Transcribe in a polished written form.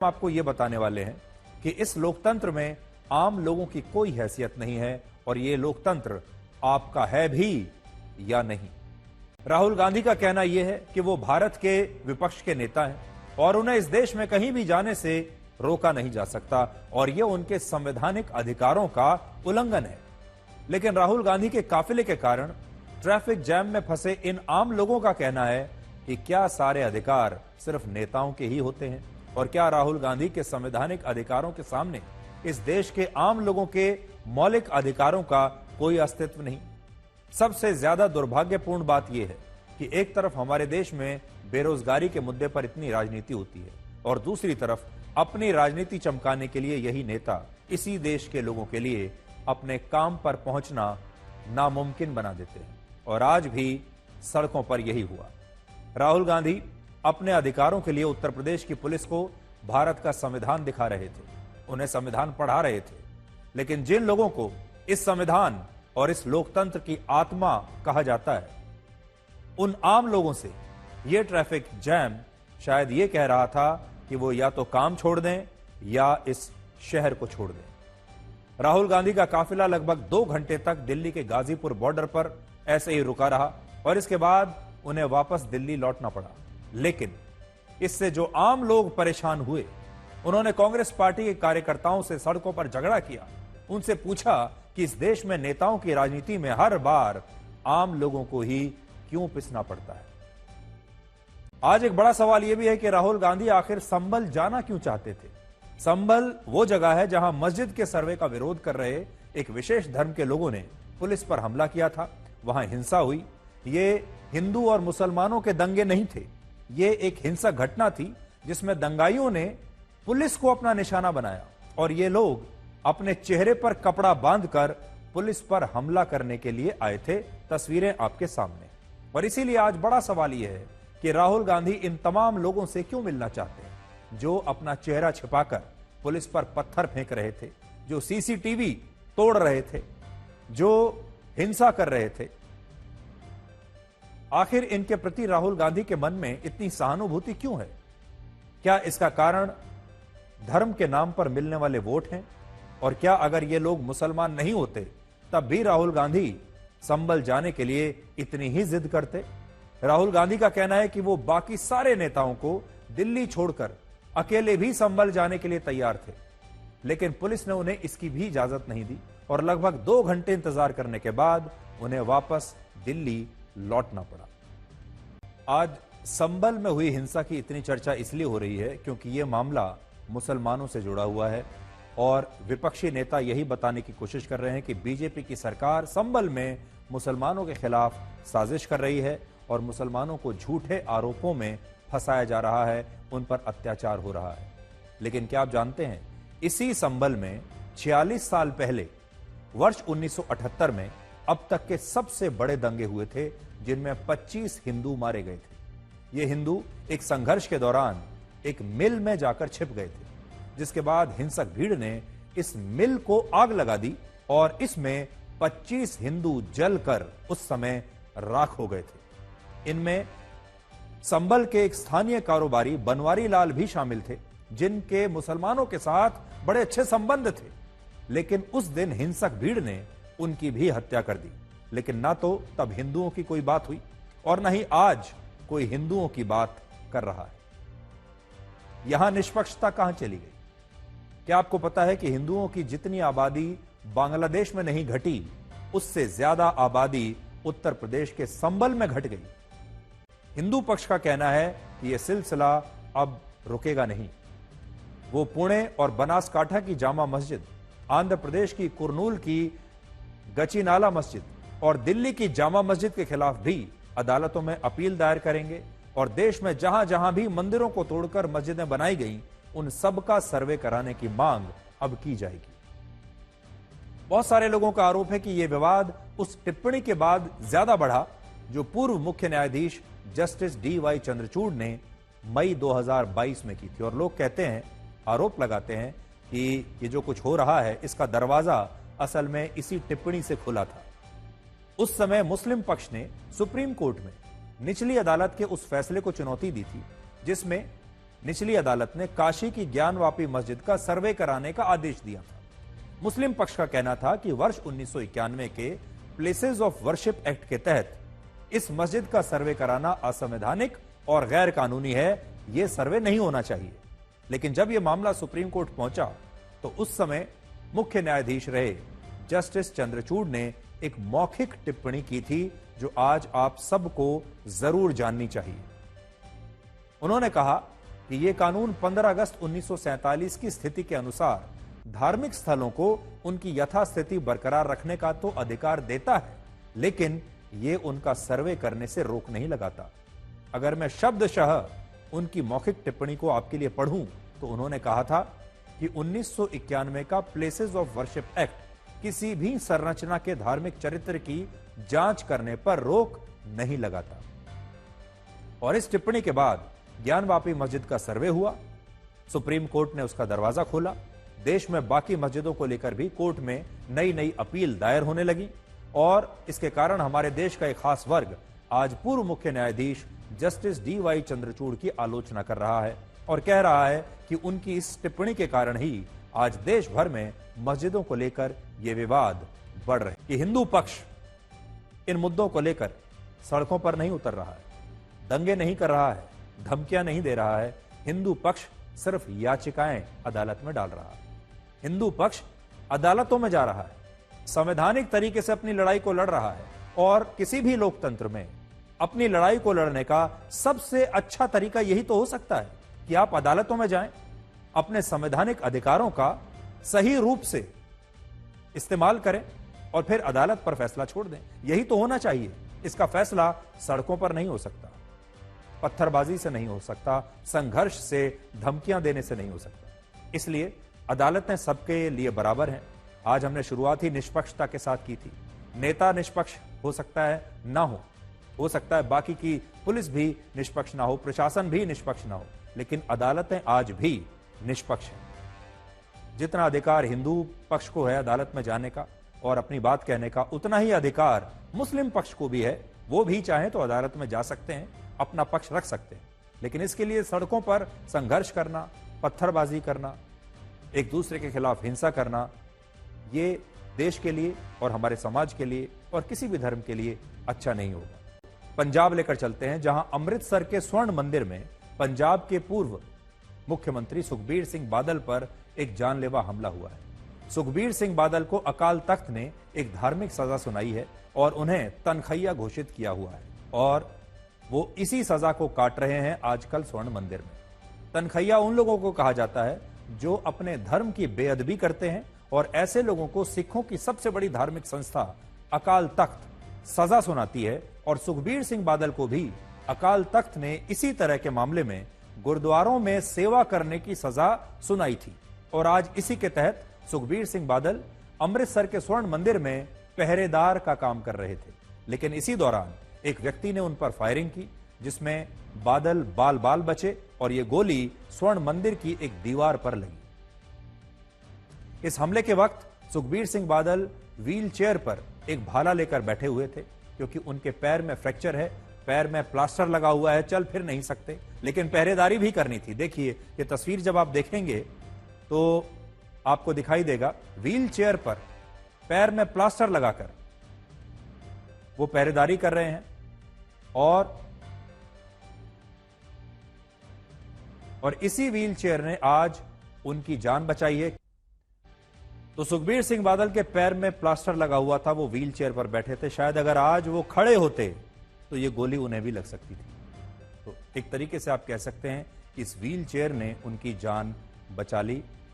हम आपको ये बताने वाले हैं कि इस लोकतंत्र में आम लोगों की कोई हैसियत नहीं है और ये लोकतंत्र आपका है भी या नहीं। राहुल गांधी का कहना यह है कि वो भारत के विपक्ष के नेता हैं और उन्हें इस देश में कहीं भी जाने से रोका नहीं जा सकता और यह उनके संवैधानिक अधिकारों का उल्लंघन है। लेकिन राहुल गांधी के काफिले के कारण ट्रैफिक जैम में फंसे इन आम लोगों का कहना है कि क्या सारे अधिकार सिर्फ नेताओं के ही होते हैं और क्या राहुल गांधी के संवैधानिक अधिकारों के सामने इस देश के आम लोगों के मौलिक अधिकारों का कोई अस्तित्व नहीं। सबसे ज्यादा दुर्भाग्यपूर्ण बात यह है कि एक तरफ हमारे देश में बेरोजगारी के मुद्दे पर इतनी राजनीति होती है और दूसरी तरफ अपनी राजनीति चमकाने के लिए यही नेता इसी देश के लोगों के लिए अपने काम पर पहुंचना नामुमकिन बना देते हैं और आज भी सड़कों पर यही हुआ। राहुल गांधी अपने अधिकारों के लिए उत्तर प्रदेश की पुलिस को भारत का संविधान दिखा रहे थे, उन्हें संविधान पढ़ा रहे थे, लेकिन जिन लोगों को इस संविधान और इस लोकतंत्र की आत्मा कहा जाता है उन आम लोगों से यह ट्रैफिक जैम शायद यह कह रहा था कि वो या तो काम छोड़ दें या इस शहर को छोड़ दें। राहुल गांधी का काफिला लगभग 2 घंटे तक दिल्ली के गाजीपुर बॉर्डर पर ऐसे ही रुका रहा और इसके बाद उन्हें वापस दिल्ली लौटना पड़ा। लेकिन इससे जो आम लोग परेशान हुए, उन्होंने कांग्रेस पार्टी के कार्यकर्ताओं से सड़कों पर झगड़ा किया, उनसे पूछा कि इस देश में नेताओं की राजनीति में हर बार आम लोगों को ही क्यों पिसना पड़ता है। आज एक बड़ा सवाल यह भी है कि राहुल गांधी आखिर संभल जाना क्यों चाहते थे। संभल वो जगह है जहां मस्जिद के सर्वे का विरोध कर रहे एक विशेष धर्म के लोगों ने पुलिस पर हमला किया था, वहां हिंसा हुई। ये हिंदू और मुसलमानों के दंगे नहीं थे, ये एक हिंसक घटना थी जिसमें दंगाइयों ने पुलिस को अपना निशाना बनाया और ये लोग अपने चेहरे पर कपड़ा बांधकर पुलिस पर हमला करने के लिए आए थे। तस्वीरें आपके सामने। और इसीलिए आज बड़ा सवाल यह है कि राहुल गांधी इन तमाम लोगों से क्यों मिलना चाहते हैं जो अपना चेहरा छिपाकर पुलिस पर पत्थर फेंक रहे थे, जो सीसीटीवी तोड़ रहे थे, जो हिंसा कर रहे थे। आखिर इनके प्रति राहुल गांधी के मन में इतनी सहानुभूति क्यों है? क्या इसका कारण धर्म के नाम पर मिलने वाले वोट हैं? और क्या अगर ये लोग मुसलमान नहीं होते तब भी राहुल गांधी संभल जाने के लिए इतनी ही जिद करते? राहुल गांधी का कहना है कि वो बाकी सारे नेताओं को दिल्ली छोड़कर अकेले भी संभल जाने के लिए तैयार थे, लेकिन पुलिस ने उन्हें इसकी भी इजाजत नहीं दी और लगभग 2 घंटे इंतजार करने के बाद उन्हें वापस दिल्ली लौटना पड़ा। आज संभल में हुई हिंसा की इतनी चर्चा इसलिए हो रही है क्योंकि यह मामला मुसलमानों से जुड़ा हुआ है और विपक्षी नेता यही बताने की कोशिश कर रहे हैं कि बीजेपी की सरकार संभल में मुसलमानों के खिलाफ साजिश कर रही है और मुसलमानों को झूठे आरोपों में फंसाया जा रहा है, उन पर अत्याचार हो रहा है। लेकिन क्या आप जानते हैं, इसी संभल में 46 साल पहले वर्ष 1978 में अब तक के सबसे बड़े दंगे हुए थे जिनमें 25 हिंदू मारे गए थे। ये हिंदू एक संघर्ष के दौरान एक मिल में जाकर छिप गए थे, जिसके बाद हिंसक भीड़ ने इस मिल को आग लगा दी और इसमें 25 हिंदू जलकर उस समय राख हो गए थे। इनमें संभल के एक स्थानीय कारोबारी बनवारी लाल भी शामिल थे जिनके मुसलमानों के साथ बड़े अच्छे संबंध थे, लेकिन उस दिन हिंसक भीड़ ने उनकी भी हत्या कर दी। लेकिन ना तो तब हिंदुओं की कोई बात हुई और न ही आज कोई हिंदुओं की बात कर रहा है। यहां निष्पक्षता कहां चली गई? क्या आपको पता है कि हिंदुओं की जितनी आबादी बांग्लादेश में नहीं घटी, उससे ज्यादा आबादी उत्तर प्रदेश के संभल में घट गई। हिंदू पक्ष का कहना है कि यह सिलसिला अब रुकेगा नहीं। वो पुणे और बनासकांठा की जामा मस्जिद, आंध्र प्रदेश की कुरनूल की गचीनाला मस्जिद और दिल्ली की जामा मस्जिद के खिलाफ भी अदालतों में अपील दायर करेंगे और देश में जहां जहां भी मंदिरों को तोड़कर मस्जिदें बनाई गई उन सब का सर्वे कराने की मांग अब की जाएगी। बहुत सारे लोगों का आरोप है कि यह विवाद उस टिप्पणी के बाद ज्यादा बढ़ा जो पूर्व मुख्य न्यायाधीश जस्टिस DY चंद्रचूड़ ने मई 2022 में की थी और लोग कहते हैं, आरोप लगाते हैं कि ये जो कुछ हो रहा है इसका दरवाजा असल में इसी टिप्पणी से खुला था। उस समय मुस्लिम पक्ष ने सुप्रीम कोर्ट में निचली अदालत के उस फैसले को चुनौती दी थी जिसमें निचली अदालत ने काशी की ज्ञानवापी मस्जिद का सर्वे कराने का आदेश दिया था। मुस्लिम पक्ष का कहना था कि वर्ष 1991 के प्लेसेस ऑफ वर्शिप एक्ट के तहत इस मस्जिद का सर्वे कराना असंवैधानिक और गैर कानूनी है, यह सर्वे नहीं होना चाहिए। लेकिन जब यह मामला सुप्रीम कोर्ट पहुंचा तो उस समय मुख्य न्यायाधीश रहे जस्टिस चंद्रचूड़ ने एक मौखिक टिप्पणी की थी जो आज आप सबको जरूर जाननी चाहिए। उन्होंने कहा कि यह कानून 15 अगस्त 1947 की स्थिति के अनुसार धार्मिक स्थलों को उनकी यथास्थिति बरकरार रखने का तो अधिकार देता है, लेकिन यह उनका सर्वे करने से रोक नहीं लगाता। अगर मैं शब्दशः उनकी मौखिक टिप्पणी को आपके लिए पढ़ूं तो उन्होंने कहा था कि 1991 का प्लेसेस ऑफ वर्शिप एक्ट किसी भी संरचना के धार्मिक चरित्र की जांच करने पर रोक नहीं लगाता। और इस टिप्पणी के बाद ज्ञानवापी मस्जिद का सर्वे हुआ, सुप्रीम कोर्ट ने उसका दरवाजा खोला। देश में बाकी मस्जिदों को लेकर भी कोर्ट में नई नई अपील दायर होने लगी और इसके कारण हमारे देश का एक खास वर्ग आज पूर्व मुख्य न्यायाधीश जस्टिस DY चंद्रचूड़ की आलोचना कर रहा है और कह रहा है कि उनकी इस टिप्पणी के कारण ही आज देश भर में मस्जिदों को लेकर यह विवाद बढ़ रहे हैं कि हिंदू पक्ष इन मुद्दों को लेकर सड़कों पर नहीं उतर रहा है, दंगे नहीं कर रहा है, धमकियां नहीं दे रहा है। हिंदू पक्ष सिर्फ याचिकाएं अदालत में डाल रहा है। हिंदू पक्ष अदालतों में जा रहा है, संवैधानिक तरीके से अपनी लड़ाई को लड़ रहा है और किसी भी लोकतंत्र में अपनी लड़ाई को लड़ने का सबसे अच्छा तरीका यही तो हो सकता है कि आप अदालतों में जाएं, अपने संवैधानिक अधिकारों का सही रूप से इस्तेमाल करें और फिर अदालत पर फैसला छोड़ दें। यही तो होना चाहिए। इसका फैसला सड़कों पर नहीं हो सकता, पत्थरबाजी से नहीं हो सकता, संघर्ष से, धमकियां देने से नहीं हो सकता। इसलिए अदालतें सबके लिए बराबर हैं। आज हमने शुरुआत ही निष्पक्षता के साथ की थी। नेता निष्पक्ष हो सकता है ना हो सकता है बाकी की पुलिस भी निष्पक्ष ना हो, प्रशासन भी निष्पक्ष ना हो, लेकिन अदालतें आज भी निष्पक्ष हैं। जितना अधिकार हिंदू पक्ष को है अदालत में जाने का और अपनी बात कहने का, उतना ही अधिकार मुस्लिम पक्ष को भी है। वो भी चाहें तो अदालत में जा सकते हैं, अपना पक्ष रख सकते हैं, लेकिन इसके लिए सड़कों पर संघर्ष करना, पत्थरबाजी करना, एक दूसरे के खिलाफ हिंसा करना, ये देश के लिए और हमारे समाज के लिए और किसी भी धर्म के लिए अच्छा नहीं होगा। पंजाब लेकर चलते हैं, जहां अमृतसर के स्वर्ण मंदिर में पंजाब के पूर्व मुख्यमंत्री सुखबीर सिंह बादल पर एक जानलेवा हमला हुआ है। सुखबीर सिंह बादल को अकाल तख्त ने एक धार्मिक सजा सुनाई है और उन्हें तनखैया घोषित किया हुआ है और वो इसी सजा को काट रहे हैं आजकल स्वर्ण मंदिर में। तनखैया उन लोगों को कहा जाता है जो अपने धर्म की बेअदबी करते हैं और ऐसे लोगों को सिखों की सबसे बड़ी धार्मिक संस्था अकाल तख्त सजा सुनाती है और सुखबीर सिंह बादल को भी अकाल तख्त ने इसी तरह के मामले में गुरुद्वारों में सेवा करने की सजा सुनाई थी और आज इसी के तहत सुखबीर सिंह बादल अमृतसर के स्वर्ण मंदिर में पहरेदार का काम कर रहे थे। लेकिन इसी दौरान एक व्यक्ति ने उन पर फायरिंग की जिसमें बादल बाल बाल बचे और यह गोली स्वर्ण मंदिर की एक दीवार पर लगी। इस हमले के वक्त सुखबीर सिंह बादल व्हील चेयर पर एक भाला लेकर बैठे हुए थे क्योंकि उनके पैर में फ्रैक्चर है, पैर में प्लास्टर लगा हुआ है, चल फिर नहीं सकते, लेकिन पहरेदारी भी करनी थी। देखिए ये तस्वीर जब आप देखेंगे तो आपको दिखाई देगा, व्हील चेयर पर पैर में प्लास्टर लगाकर वो पहरेदारी कर रहे हैं और इसी व्हील चेयर ने आज उनकी जान बचाई है। तो सुखबीर सिंह बादल के पैर में प्लास्टर लगा हुआ था, वो व्हील चेयर पर बैठे थे। शायद अगर आज वो खड़े होते तो ये गोली उन्हें भी लग सकती थी। तो एक तरीके से आप कह सकते हैं कि इस व्हील चेयर ने उनकी जान बचा ली।